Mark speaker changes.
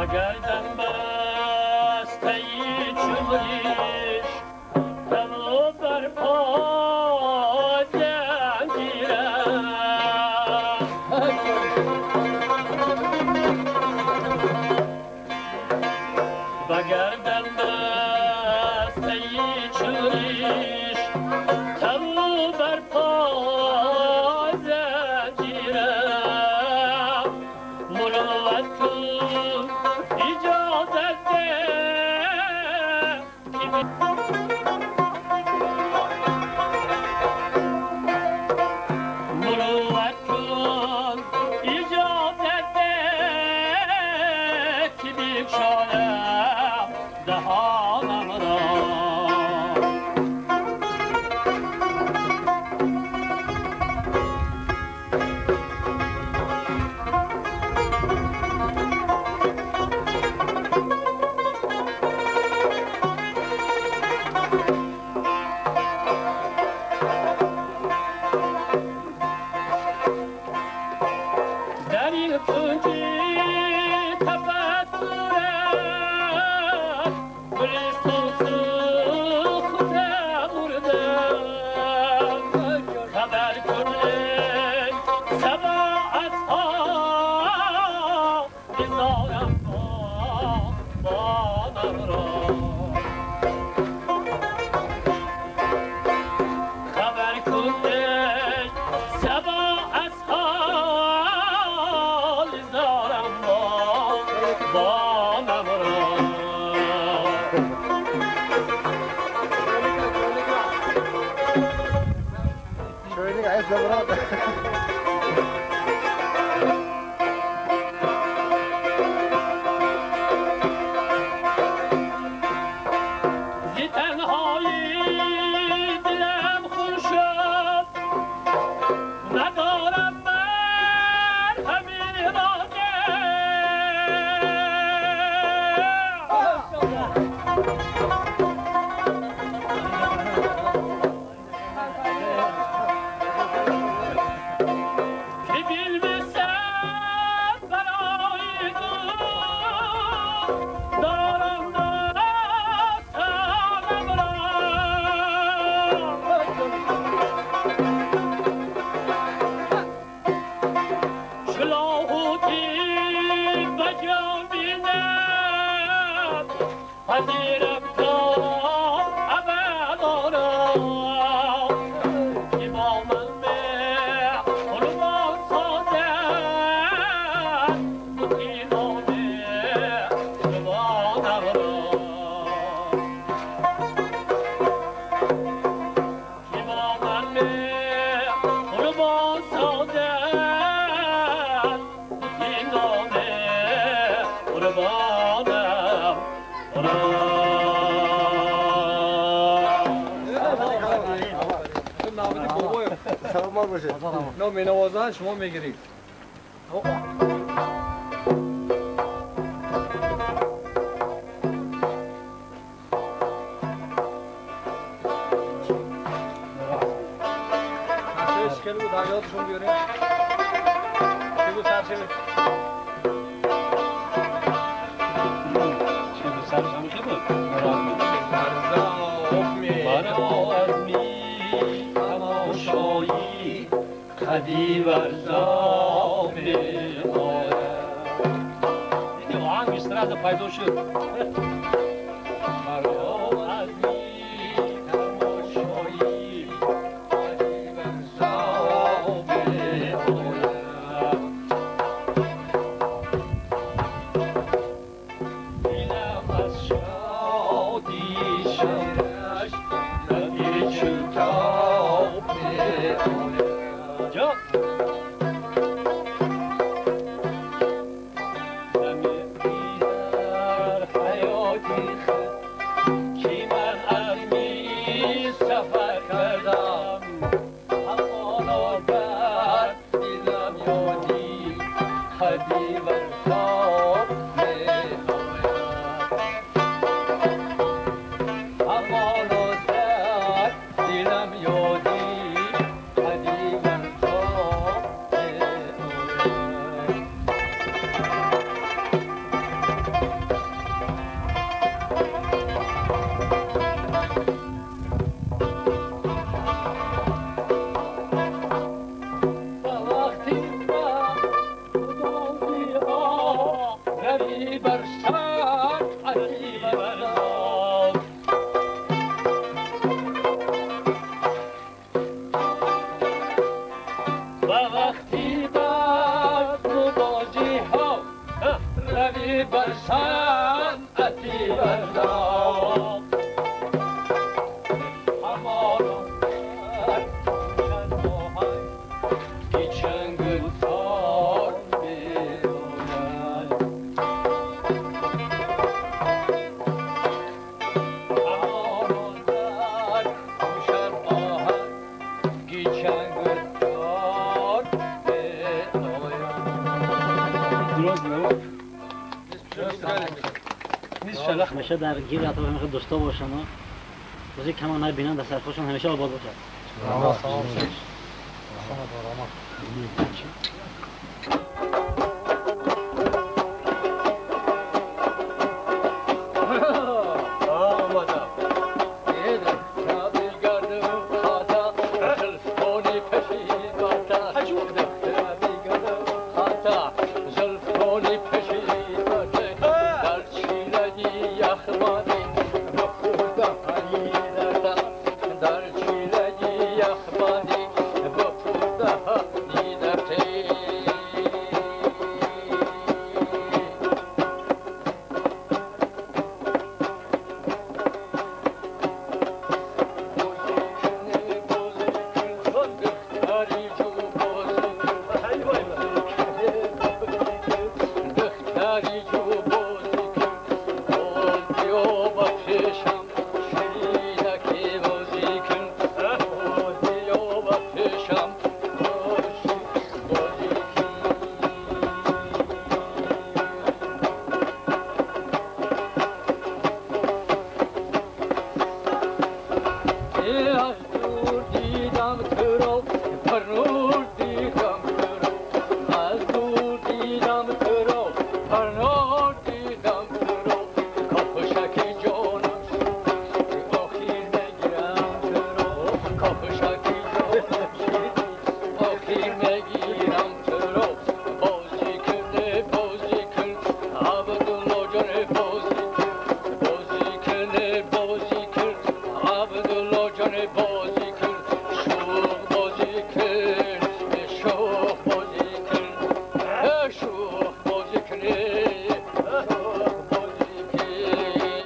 Speaker 1: بگردم بسته چوریش و بر پا زنجیرم بگردم بسته چوریش و بر پا زنجیرم مروت کن اجازت ده مروت کن اجازت ده که بکشانم دهانم را در این کنجی تفکرم گلستان سوخته مردم خبر کنه سبا از ها بزارم بانم را خبر کنه سبا از حال زارم بانم را
Speaker 2: شوية عايز دورات
Speaker 1: زی تنهایی دلم خون شد ندارم من همین راده که bilmesem برای دور دارم دستانم را شلاهوتی بجام بینم حضیرم تا ابدارم که با من به قربان سازد مطیعانه جوانم را که با من به قربان سازد مطیعانه قربانم را
Speaker 3: نامیدی بابا
Speaker 2: سلام باشه
Speaker 3: نه می نوازن شما میگیرید اشکال بود آیاتشون بیاریم چی بود سرچه
Speaker 1: چه بسرشم چه بود؟ تماشایی قدی ورزام دیدی آهنگ بیشتر از پیدا شد مرا از تماشایی قدی ورزام دیدم از شادی شمرش نمی شتاب جا در حیاتی خود که من عزمی سفر کردم همانا بر دیدم یادی خدی ورزاب همانا در دیدم یادی خدی ورزاب اتی بردار همانو geçen gün sar bir olay Amanlar kuşar bahar geçen gün sar bir olay
Speaker 4: همیشه در گیر اطراف همیشه دوستا باشن و روزی کمان نبینن در سرخوششون همیشه آباد باشد.